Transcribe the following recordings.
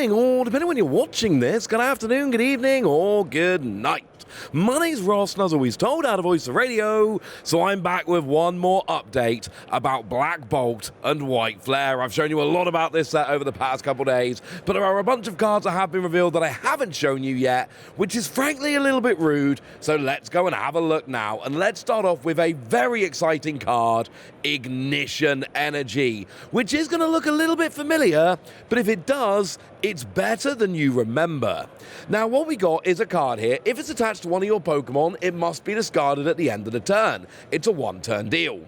morning, or depending on when you're watching this, good afternoon, good evening, or good night. My name's Ross, and as always told, out of Voice of Radio, so I'm back with one more update about Black Bolt and White Flare. I've shown you a lot about this set over the past couple days, but there are a bunch of cards that have been revealed that I haven't shown you yet, which is frankly a little bit rude, so let's go and have a look now. And let's start off with a very exciting card, Ignition Energy, which is going to look a little bit familiar, but if it does, it's better than you remember. Now, what we got is a card here. If it's attached to one of your Pokemon, it must be discarded at the end of the turn. It's a one-turn deal.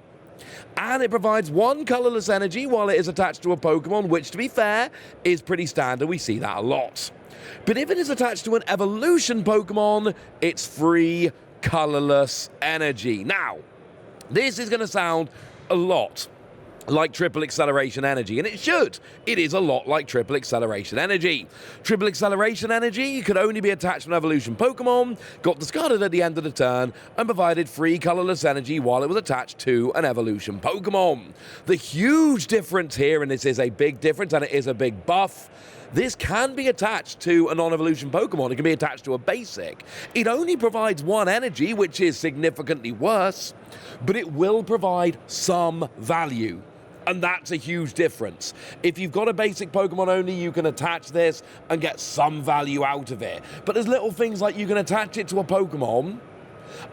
And it provides one colorless energy while it is attached to a Pokemon, which, to be fair, is pretty standard. We see that a lot. But if it is attached to an evolution Pokemon, it's free colorless energy. Now, this is going to sound a lot like Triple Acceleration Energy, and it should. It is a lot like Triple Acceleration Energy. Triple Acceleration Energy could only be attached to an evolution Pokemon, got discarded at the end of the turn, and provided free colorless energy while it was attached to an evolution Pokemon. The huge difference here, and this is a big difference, and it is a big buff, this can be attached to a non-evolution Pokemon. It can be attached to a basic. It only provides one energy, which is significantly worse, but it will provide some value. And that's a huge difference. If you've got a basic Pokemon only, you can attach this and get some value out of it. But there's little things like you can attach it to a Pokemon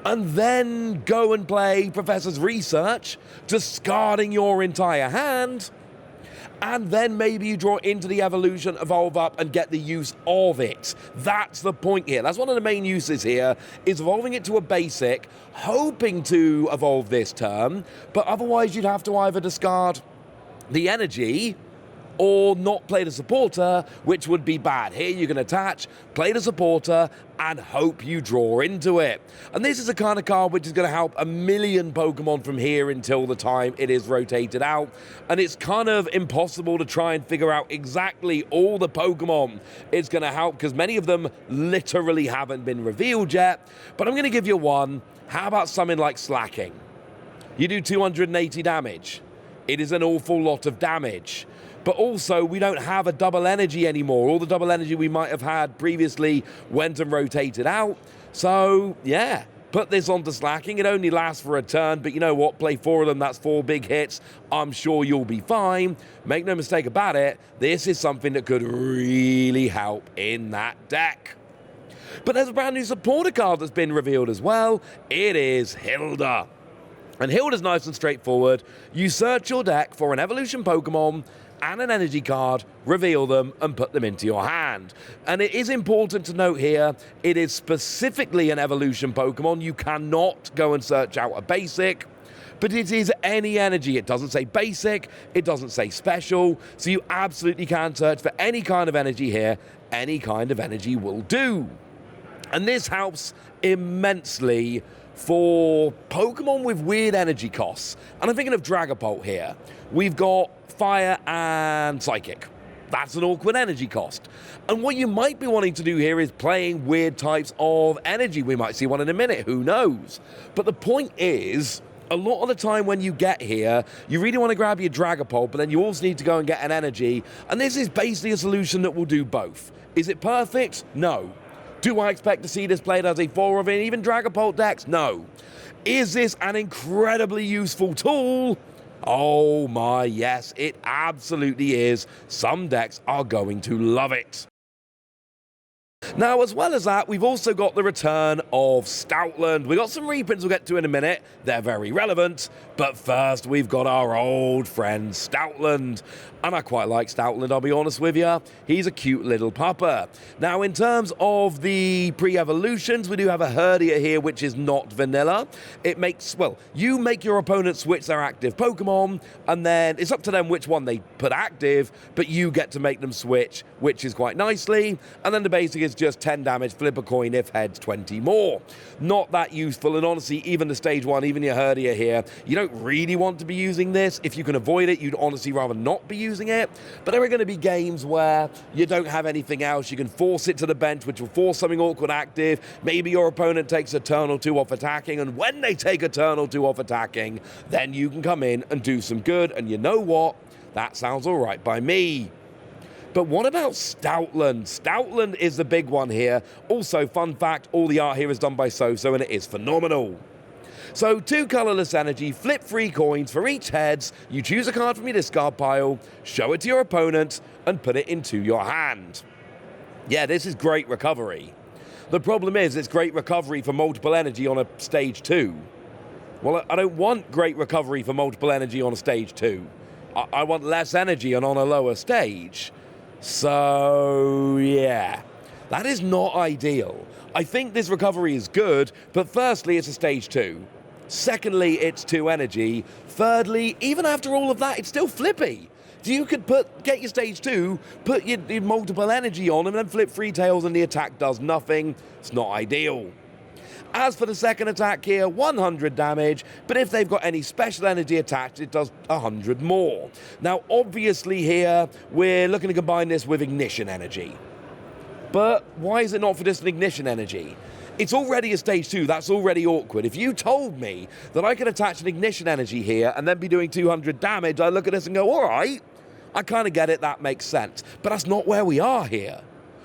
and then go and play Professor's Research, discarding your entire hand, and then maybe you draw into the evolution, evolve up, and get the use of it. That's the point here. That's one of the main uses here, is evolving it to a basic, hoping to evolve this turn, but otherwise you'd have to either discard the energy or not play the supporter, which would be bad. Here you can attach, play the supporter, and hope you draw into it. And this is a kind of card which is going to help a million Pokemon from here until the time it is rotated out. And it's kind of impossible to try and figure out exactly all the Pokemon it's going to help, because many of them literally haven't been revealed yet. But I'm going to give you one. How about something like Slacking? You do 280 damage. It is an awful lot of damage. But also, we don't have a double energy anymore. All the double energy we might have had previously went and rotated out. So, yeah, put this onto Slacking. It only lasts for a turn, but you know what? Play 4 of them, that's 4 big hits. I'm sure you'll be fine. Make no mistake about it, this is something that could really help in that deck. But there's a brand new supporter card that's been revealed as well. It is Hilda. And Hilda's nice and straightforward. You search your deck for an evolution Pokemon and an energy card, reveal them, and put them into your hand. And it is important to note here, it is specifically an evolution Pokemon. You cannot go and search out a basic, but it is any energy. It doesn't say basic, it doesn't say special, so you absolutely can search for any kind of energy here. Any kind of energy will do. And this helps immensely for Pokemon with weird energy costs. And I'm thinking of Dragapult here. We've got Fire and Psychic. That's an awkward energy cost. And what you might be wanting to do here is playing weird types of energy. We might see one in a minute, who knows? But the point is, a lot of the time when you get here, you really want to grab your Dragapult, but then you also need to go and get an energy. And this is basically a solution that will do both. Is it perfect? No. Do I expect to see this played as a 4 of even Dragapult decks? No. Is this an incredibly useful tool? Oh my, yes, it absolutely is. Some decks are going to love it. Now, as well as that, we've also got the return of Stoutland. We've got some reprints we'll get to in a minute. They're very relevant. But first, we've got our old friend Stoutland. And I quite like Stoutland, I'll be honest with you. He's a cute little pupper. Now, in terms of the pre-evolutions, we do have a Heria here, which is not vanilla. It makes, well, you make your opponent switch their active Pokemon, and then it's up to them which one they put active, but you get to make them switch, which is quite nicely. And then the basic is just 10 damage, flip a coin, if heads, 20 more. Not that useful, and honestly, even the stage 1, even your Heria here, you don't really want to be using this. If you can avoid it, you'd honestly rather not be using it. But there are going to be games where you don't have anything else. You can force it to the bench, which will force something awkward active. Maybe your opponent takes a turn or 2 off attacking, and when they take a turn or 2 off attacking, then you can come in and do some good. And you know what? That sounds all right by me. But what about Stoutland? Stoutland is the big one here. Also, fun fact, all the art here is done by So-So, and it is phenomenal. So 2 colorless energy, flip 3 coins for each heads, you choose a card from your discard pile, show it to your opponent, and put it into your hand. Yeah, this is great recovery. The problem is it's great recovery for multiple energy on a stage 2. Well, I don't want great recovery for multiple energy on a stage 2. I want less energy and on a lower stage. So, yeah, that is not ideal. I think this recovery is good, but firstly, it's a stage 2. Secondly, it's 2 energy. Thirdly, even after all of that, it's still flippy. So you could get your stage 2, put your multiple energy on, and then flip 3 tails and the attack does nothing. It's not ideal. As for the second attack here, 100 damage, but if they've got any special energy attached, it does 100 more. Now, obviously here, we're looking to combine this with ignition energy. But why is it not for just an ignition energy? It's already a stage 2, that's already awkward. If you told me that I could attach an ignition energy here and then be doing 200 damage, I look at this and go, all right, I kind of get it, that makes sense. But that's not where we are here.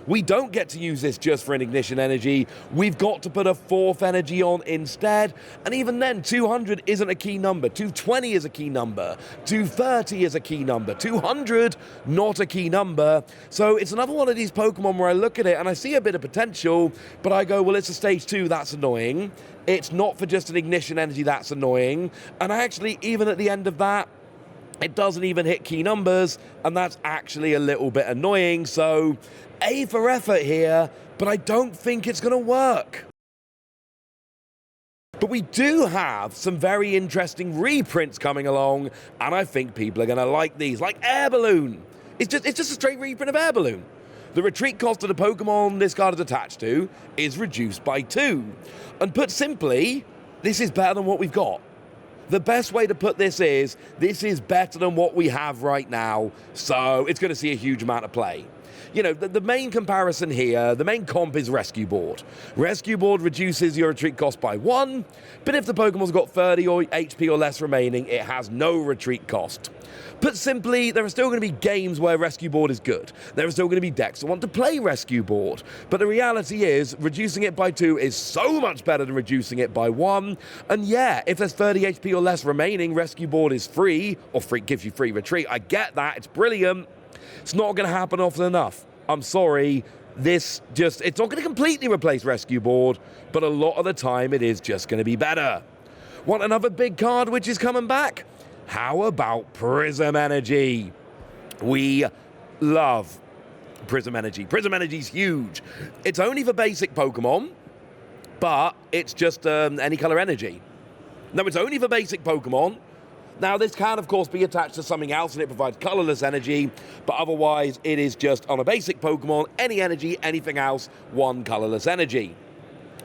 We don't get to use this just for an ignition energy. We've got to put a 4th energy on instead. And even then, 200 isn't a key number. 220 is a key number. 230 is a key number. 200, not a key number. So it's another one of these Pokemon where I look at it and I see a bit of potential, but I go, well, it's a stage 2, that's annoying. It's not for just an ignition energy, that's annoying. And actually, even at the end of that, it doesn't even hit key numbers, and that's actually a little bit annoying. So, A for effort here, but I don't think it's going to work. But we do have some very interesting reprints coming along, and I think people are going to like these, like Air Balloon. It's just a straight reprint of Air Balloon. The retreat cost of the Pokemon this card is attached to is reduced by 2. And put simply, this is better than what we've got. The best way to put this is better than what we have right now, so it's going to see a huge amount of play. You know, the main comparison here, the main comp is Rescue Board. Rescue Board reduces your retreat cost by 1, but if the Pokemon's got 30 or HP or less remaining, it has no retreat cost. Put simply, there are still going to be games where Rescue Board is good. There are still going to be decks that want to play Rescue Board. But the reality is, reducing it by 2 is so much better than reducing it by 1. And yeah, if there's 30 HP or less remaining, Rescue Board is free, or gives you free retreat. I get that, it's brilliant. It's not going to happen often enough. I'm sorry, it's not going to completely replace Rescue Board, but a lot of the time it is just going to be better. Want another big card which is coming back? How about Prism Energy? We love Prism Energy. Prism Energy's huge. It's only for basic Pokemon, but it's just any color energy. No, it's only for basic Pokemon. Now, this can, of course, be attached to something else, and it provides colorless energy, but otherwise, it is just on a basic Pokemon, any energy, anything else, 1 colorless energy.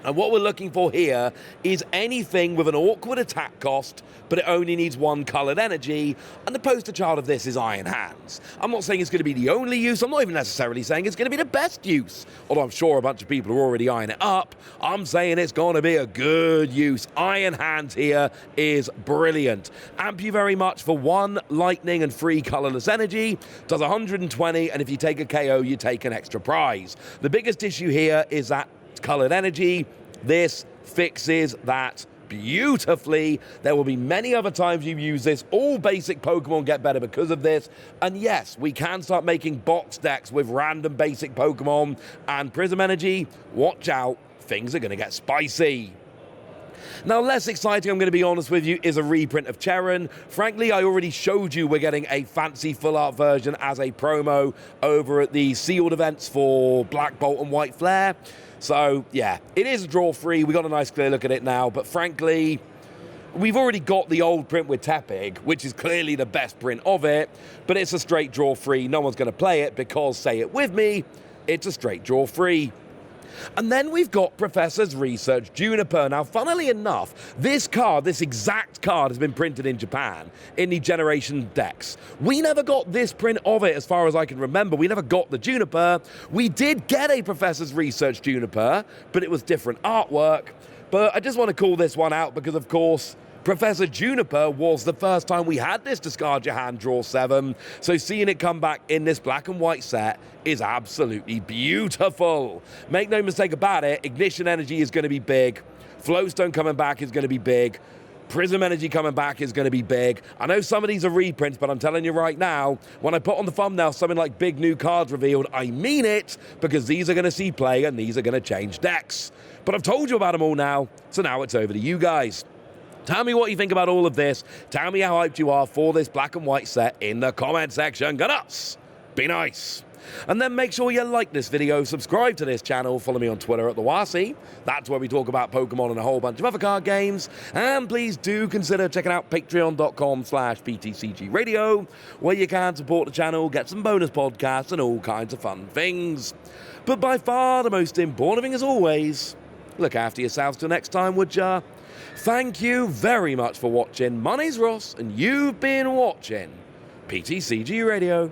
And what we're looking for here is anything with an awkward attack cost, but it only needs 1 colored energy, and the poster child of this is Iron Hands. I'm not saying it's going to be the only use, I'm not even necessarily saying it's going to be the best use, although I'm sure a bunch of people are already eyeing it up. I'm saying it's going to be a good use. Iron Hands here is brilliant. Amp you very much for 1 lightning and 3 colorless energy, does 120, and if you take a KO, you take an extra prize. The biggest issue here is that colored energy. This fixes that beautifully. There will be many other times you use this. All basic Pokemon get better because of this. And yes, we can start making box decks with random basic Pokemon. And Prism Energy, watch out, things are going to get spicy. Now, less exciting, I'm going to be honest with you, is a reprint of Cheron. Frankly, I already showed you we're getting a fancy full art version as a promo over at the sealed events for Black Bolt and White Flare. So, yeah, it is a draw free. We got a nice clear look at it now, but frankly, we've already got the old print with Tepig, which is clearly the best print of it, but it's a straight draw free. No one's going to play it because, say it with me, it's a straight draw free. And then we've got Professor's Research Juniper. Now, funnily enough, this exact card has been printed in Japan in the Generation decks. We never got this print of it as far as I can remember. We never got the Juniper. We did get a Professor's Research Juniper, but it was different artwork. But I just want to call this one out because, of course, Professor Juniper was the first time we had this discard your hand, draw 7, so seeing it come back in this black and white set is absolutely beautiful. Make no mistake about it, Ignition Energy is going to be big, Flowstone coming back is going to be big, Prism Energy coming back is going to be big. I know some of these are reprints, but I'm telling you right now, when I put on the thumbnail something like big new cards revealed, I mean it, because these are going to see play and these are going to change decks. But I've told you about them all now, so now it's over to you guys. Tell me what you think about all of this. Tell me how hyped you are for this black and white set in the comment section. Go nuts! Be nice! And then make sure you like this video, subscribe to this channel, follow me on Twitter at @TheWasi. That's where we talk about Pokemon and a whole bunch of other card games. And please do consider checking out patreon.com/PTCG Radio, where you can support the channel, get some bonus podcasts and all kinds of fun things. But by far the most important thing as always, look after yourselves till next time, would ya? Thank you very much for watching. My name's Ross, and you've been watching PTCG Radio.